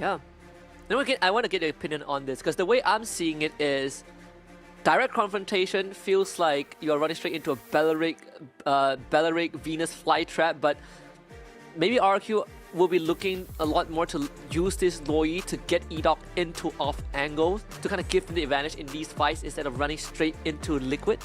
Yeah. Now again, I want to get your opinion on this because the way I'm seeing it is direct confrontation feels like you're running straight into a Belleric Venus flytrap, but maybe RRQ will be looking a lot more to use this Loi to get Edok into off angles to kind of give them the advantage in these fights instead of running straight into Liquid.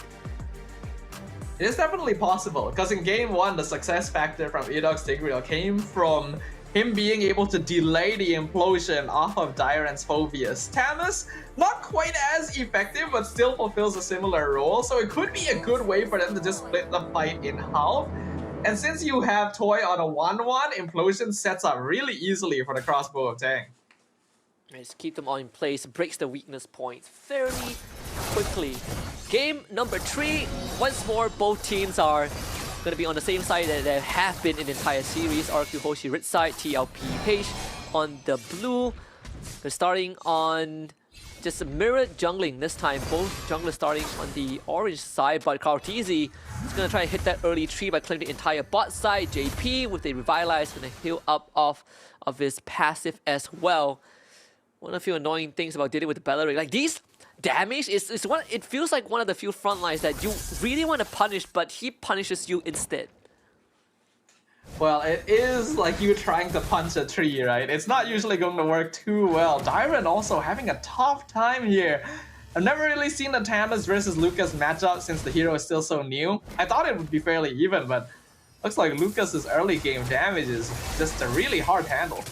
It is definitely possible, because in game 1, the success factor from Edok's Tigreal came from him being able to delay the implosion off of Dairen's Phobius. Tamus, not quite as effective, but still fulfills a similar role, so it could be a good way for them to just split the fight in half. And since you have Toy on a 1-1, implosion sets up really easily for the crossbow of Tang. Just keep them all in place, breaks the weakness points fairly quickly. Game number 3, once more both teams are going to be on the same side that they have been in the entire series. RRQ Hoshi red side, TLPH on the blue. They're starting on just a mirrored jungling this time. Both junglers starting on the orange side, but Kartizi is going to try and hit that early tree by claiming the entire bot side. JP with the Revitalize going to heal up off of his passive as well. One of the few annoying things about dealing with the Belleric, like these damage is one. It feels like one of the few front lines that you really want to punish, but he punishes you instead. Well, it is like you trying to punch a tree, right? It's not usually going to work too well. Dairen also having a tough time here. I've never really seen the Tamus versus Lucas matchup since the hero is still so new. I thought it would be fairly even, but looks like Lucas's early game damage is just a really hard handle.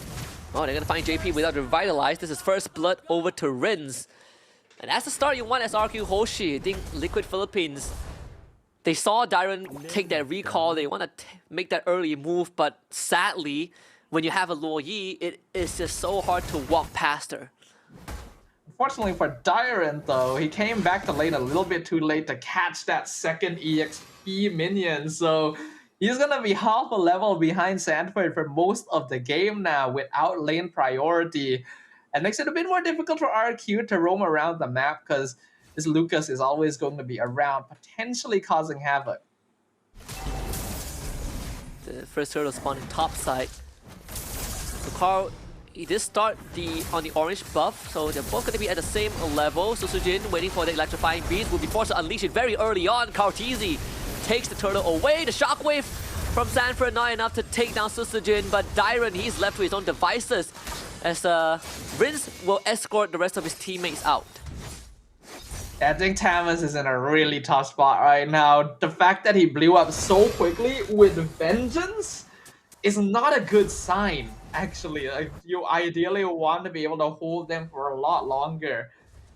Oh, they're gonna find JP without Revitalize. This is first blood over to Rins. And that's the start you want as RRQ Hoshi. I think Liquid Philippines, they saw Dairen take that recall. They want to make that early move, but sadly, when you have a Luo Yi, it is just so hard to walk past her. Unfortunately for Dairen though, he came back to lane a little bit too late to catch that second EXP minion, so he's gonna be half a level behind Sanford for most of the game now without lane priority. It makes it a bit more difficult for RRQ to roam around the map because this Lucas is always going to be around, potentially causing havoc. The first turtle spawning top side. So Carl, he did start on the orange buff, so they're both going to be at the same level. So Sujin waiting for the electrifying beast will be forced to unleash it very early on. Kartizi takes the turtle away. The shockwave from Sanford not enough to take down Susujin, but Dairen, he's left to his own devices as Rins will escort the rest of his teammates out. I think Tamus is in a really tough spot right now. The fact that he blew up so quickly with vengeance is not a good sign, actually. Like, you ideally want to be able to hold them for a lot longer.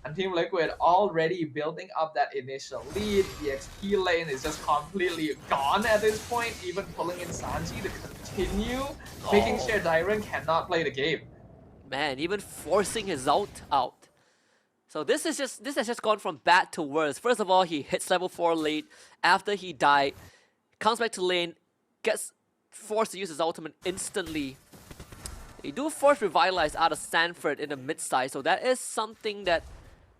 And Team Liquid already building up that initial lead. The XP lane is just completely gone at this point, even pulling in Sanji to continue, making sure Dairen cannot play the game. Man, even forcing his ult out. So this has just gone from bad to worse. First of all, he hits level 4 late. After he died, comes back to lane, gets forced to use his ultimate instantly. They do force Revitalize out of Sanford in the mid side, so that is something that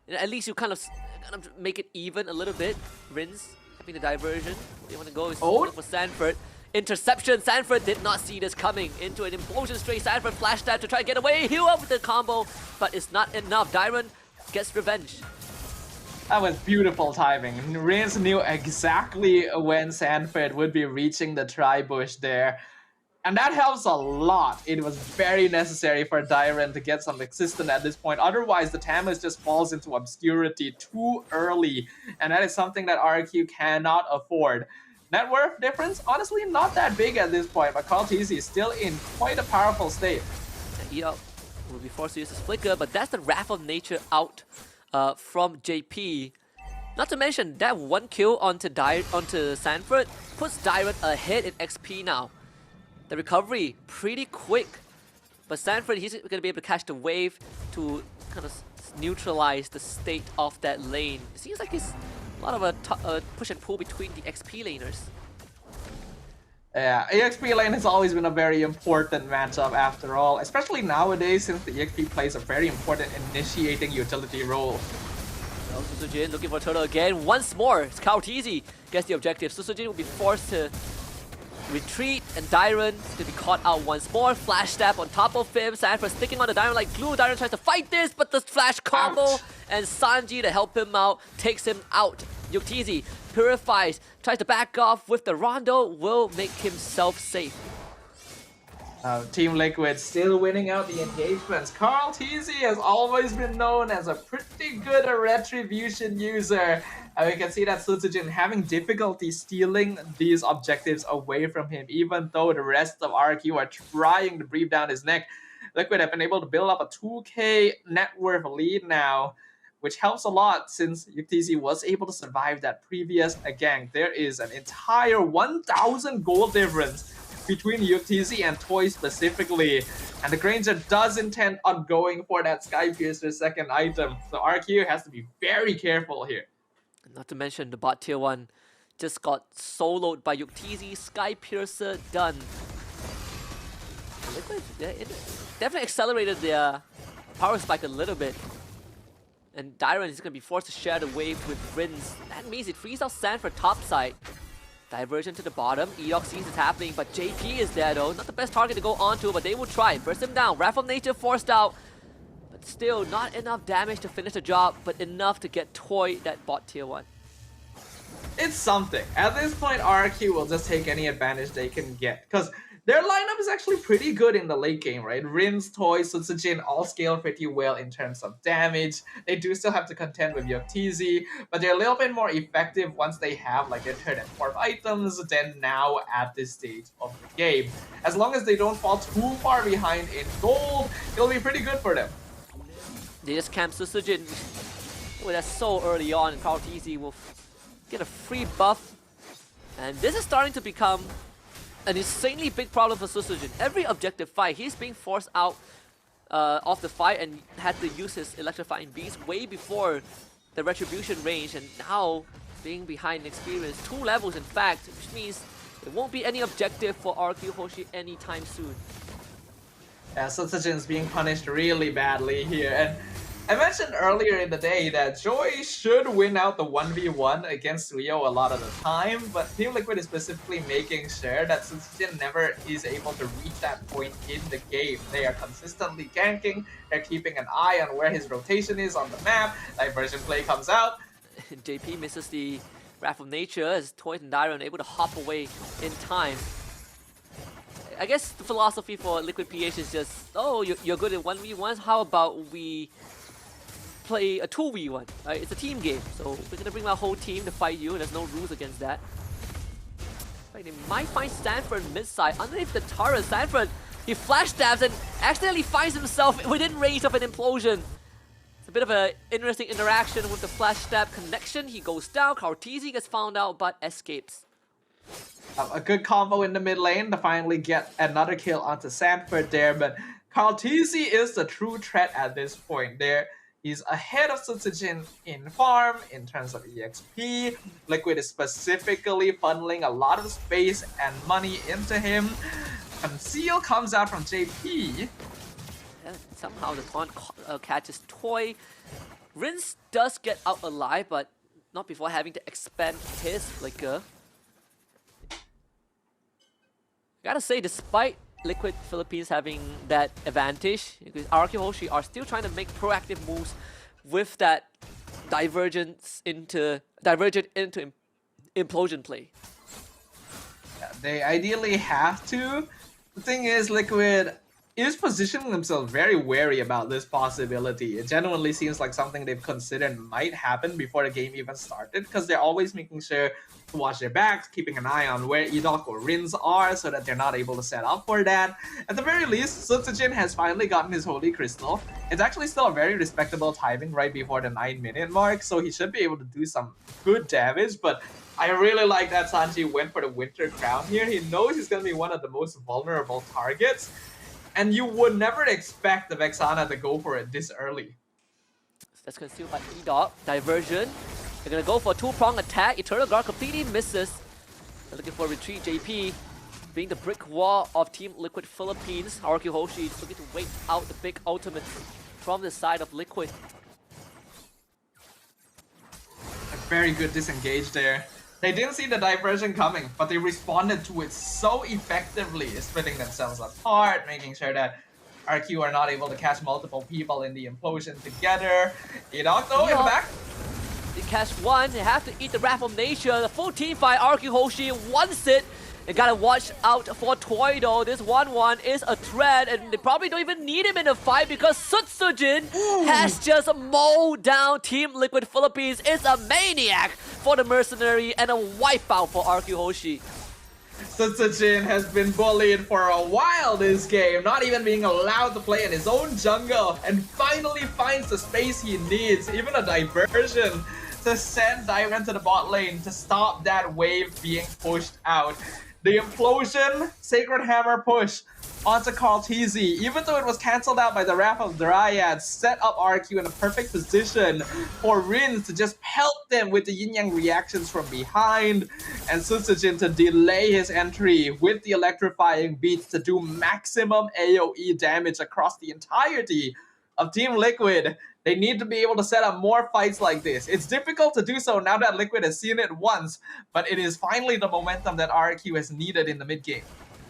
at least you kind of make it even a little bit. Rins having the diversion. Where you want to go is for Sanford. Interception. Sanford did not see this coming. Into an implosion straight. Sanford flash that to try to get away. Heal up with the combo, but it's not enough. Dairen gets revenge. That was beautiful timing. Rins knew exactly when Sanford would be reaching the tri-bush there. And that helps a lot. It was very necessary for Dairen to get some existence at this point. Otherwise, the Tamus just falls into obscurity too early. And that is something that RRQ cannot afford. Net worth difference, honestly, not that big at this point. But Kartizi is still in quite a powerful state. Edok will be forced to use his flicker, but that's the Wrath of Nature out from JP. Not to mention, that one kill onto Sanford puts Dairen ahead in XP now. The recovery, pretty quick. But Sanford, he's going to be able to catch the wave to kind of neutralize the state of that lane. It seems like it's a lot of a push and pull between the XP laners. Yeah, EXP lane has always been a very important matchup after all, especially nowadays since the EXP plays a very important initiating utility role. Well, Susujin looking for turtle again. Once more, Kartizi gets the objective. Susujin will be forced to retreat, and Dyron to be caught out once more. Flash stab on top of him. Sanford sticking on the Dyron like glue. Dyron tries to fight this, but the flash combo. Ouch. And Sanji to help him out takes him out. Yuktizzy purifies, tries to back off with the Rondo, will make himself safe. Team Liquid still winning out the engagements. Carl TZ has always been known as a pretty good retribution user. We can see that Sutsujin having difficulty stealing these objectives away from him, even though the rest of RRQ are trying to breathe down his neck. Liquid have been able to build up a 2k net worth lead now, which helps a lot since Yuktizzy was able to survive that previous gang. There is an entire 1,000 gold difference between Yuktizzy and Toy specifically, and the Granger does intend on going for that Sky Piercer second item, so RQ has to be very careful here. Not to mention the bot tier 1 just got soloed by Yuktizzy. Sky Piercer done. Liquid, it definitely accelerated their power spike a little bit. And Dyron is going to be forced to share the wave with Rins. That means it frees out Sanford topside. Diversion to the bottom. Eox sees it's happening, but JP is there though. Not the best target to go onto, but they will try. Burst him down. Wrath of Nature forced out. But still, not enough damage to finish the job, but enough to get Toy that bot tier 1. It's something. At this point, RRQ will just take any advantage they can get, because their lineup is actually pretty good in the late game, right? Rins, Toy, Sutsujin all scale pretty well in terms of damage. They do still have to contend with Yuktizzy, but they're a little bit more effective once they have like their third and fourth items than now at this stage of the game. As long as they don't fall too far behind in gold, it'll be pretty good for them. They just camp Sutsujin. Oh, that's so early on, and Carl TZ will get a free buff. And this is starting to become an insanely big problem for Sutsujin. Every objective fight, he's being forced out of the fight and had to use his electrifying beast way before the retribution range, and now being behind in experience, 2 levels in fact, which means there won't be any objective for RRQ Hoshi anytime soon. Yeah, Sutsujin's being punished really badly here, and I mentioned earlier in the day that Joy should win out the 1v1 against Rio a lot of the time, but Team Liquid is specifically making sure that Sutsujin never is able to reach that point in the game. They are consistently ganking, they're keeping an eye on where his rotation is on the map, diversion play comes out. JP misses the Wrath of Nature as Toy and Dyron are able to hop away in time. I guess the philosophy for Liquid PH is just, oh, you're good at 1v1s, how about we play a 2v1, right? It's a team game, so we're gonna bring our whole team to fight you, and there's no rules against that. Right, they might find Sanford mid-side underneath the turret. Sanford, he flash stabs and accidentally finds himself within range of an implosion. It's a bit of an interesting interaction with the flash stab connection. He goes down, Kartizi gets found out, but escapes. A good combo in the mid lane to finally get another kill onto Sanford there, but Kartizi is the true threat at this point there. He's ahead of Sutsujin in farm, in terms of EXP. Liquid is specifically funneling a lot of space and money into him. Conceal comes out from JP. And somehow the taunt catches Toy. Rins does get out alive, but not before having to expend his flicker. Gotta say, despite Liquid Philippines having that advantage, because RRQ Hoshi are still trying to make proactive moves with that divergent into implosion play. Yeah, they ideally have to. The thing is, Liquid is positioning themselves very wary about this possibility. It genuinely seems like something they've considered might happen before the game even started, because they're always making sure to watch their backs, keeping an eye on where Edok or Rins are so that they're not able to set up for that. At the very least, Sutsujin has finally gotten his Holy Crystal. It's actually still a very respectable timing right before the 9-minute mark, so he should be able to do some good damage, but I really like that Sanji went for the Winter Crown here. He knows he's going to be one of the most vulnerable targets, and you would never expect the Vexana to go for it this early. That's concealed by Edok. Diversion. They're gonna go for a 2-prong attack. Eternal Guard completely misses. They're looking for retreat. JP being the brick wall of Team Liquid Philippines. RRQ Hoshi is looking to wait out the big ultimate from the side of Liquid. A very good disengage there. They didn't see the diversion coming, but they responded to it so effectively, splitting themselves apart, making sure that RQ are not able to catch multiple people in the implosion together. Enoch though in the back. They catch one, they have to eat the Wrath of Nature. The full team fight, RQ Hoshi wants it. They gotta watch out for Toy though. This 1-1 is a threat, and they probably don't even need him in the fight because Sutsujin has just mowed down Team Liquid Philippines. It's a maniac for the Mercenary and a wipeout for RQ Hoshi. Sutsujin has been bullied for a while this game, not even being allowed to play in his own jungle, and finally finds the space he needs, even a diversion to send Dive into the bot lane to stop that wave being pushed out. The implosion, Sacred Hammer push onto Karl'Teze, even though it was cancelled out by the Wrath of Dryad, set up RQ in a perfect position for Rins to just pelt them with the yin-yang reactions from behind, and Sutsujin to delay his entry with the electrifying beats to do maximum AoE damage across the entirety of Team Liquid. They need to be able to set up more fights like this. It's difficult to do so now that Liquid has seen it once, but it is finally the momentum that RRQ has needed in the mid game.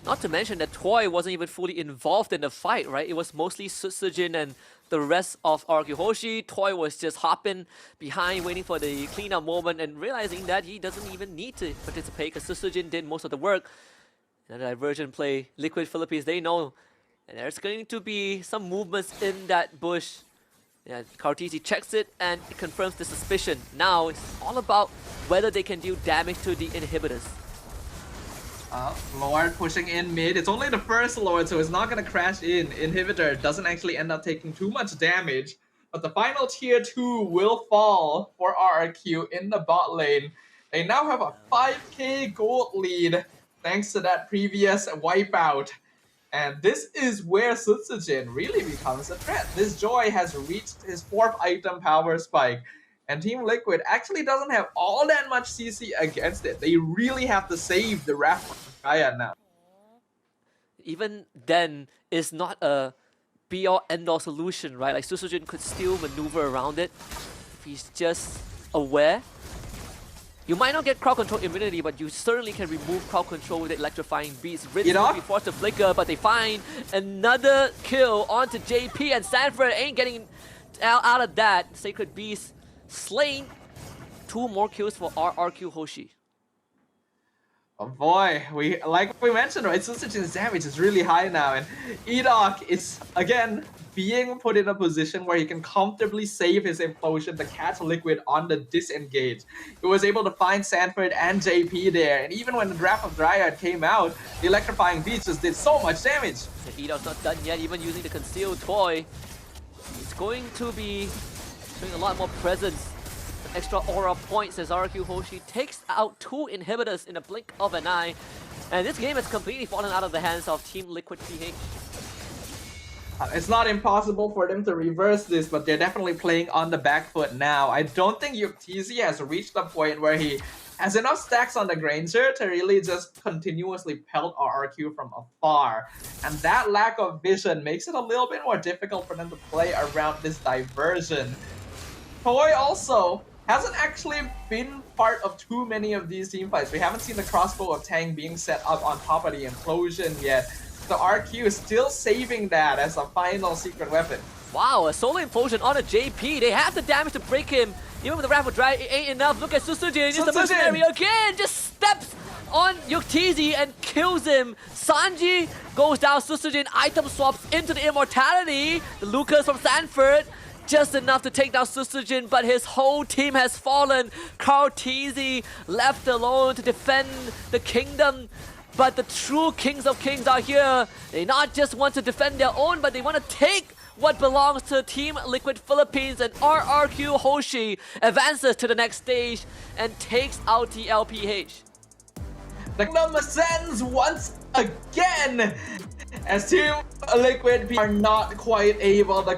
Not to mention that Toy wasn't even fully involved in the fight, right? It was mostly Sutsujin and the rest of RQ Hoshi. Toy was just hopping behind, waiting for the cleanup moment and realizing that he doesn't even need to participate because Sutsujin did most of the work. And the diversion play, Liquid Philippines, they know. And there's going to be some movements in that bush. Yeah, Karl'Teze checks it and it confirms the suspicion. Now it's all about whether they can deal damage to the inhibitors. Lord pushing in mid. It's only the first Lord, so it's not going to crash in. Inhibitor doesn't actually end up taking too much damage. But the final tier 2 will fall for RRQ in the bot lane. They now have a 5k gold lead thanks to that previous wipeout. And this is where Sutsujin really becomes a threat. This Joy has reached his 4th item power spike. And Team Liquid actually doesn't have all that much CC against it. They really have to save the Wrath of Dryad now. Even then, it's not a be-all end-all solution, right? Like Sutsujin could still maneuver around it if he's just aware. You might not get crowd control immunity, but you certainly can remove crowd control with electrifying beats. Ritz will be forced to flicker, but they find another kill onto JP, and Sanford ain't getting out of that. Sacred Beast slain. 2 more kills for RRQ Hoshi. Oh boy, like we mentioned, right? Sutsujin's damage is really high now, and Edok is again being put in a position where he can comfortably save his implosion to catch Liquid on the disengage. He was able to find Sanford and JP there, and even when the Wrath of Dryad came out, the electrifying beats just did so much damage. And Edok's not done yet, even using the concealed toy. He's going to be showing a lot more presence. Extra aura points as RRQ Hoshi takes out 2 inhibitors in a blink of an eye. And this game has completely fallen out of the hands of Team Liquid PH. It's not impossible for them to reverse this, but they're definitely playing on the back foot now. I don't think Karl'Teze has reached the point where he has enough stacks on the Granger to really just continuously pelt RRQ from afar. And that lack of vision makes it a little bit more difficult for them to play around this diversion. Toy also hasn't actually been part of too many of these team fights. We haven't seen the crossbow of Tang being set up on top of the implosion yet. The RQ is still saving that as a final secret weapon. Wow, a solo implosion on a JP. They have the damage to break him. Even with the Wrath of Dryad, it ain't enough. Look at Sutsujin. It's the mercenary again. Just steps on Karl'Teze and kills him. Sanji goes down. Sutsujin item swaps into the immortality. The Lucas from Sanford. Just enough to take down Sutsujin, but his whole team has fallen. Karl'Teze left alone to defend the kingdom. But the true kings of kings are here. They not just want to defend their own, but they want to take what belongs to Team Liquid Philippines, and RRQ Hoshi advances to the next stage and takes out TLPH. The kingdom ascends once again as Team Liquid are not quite able to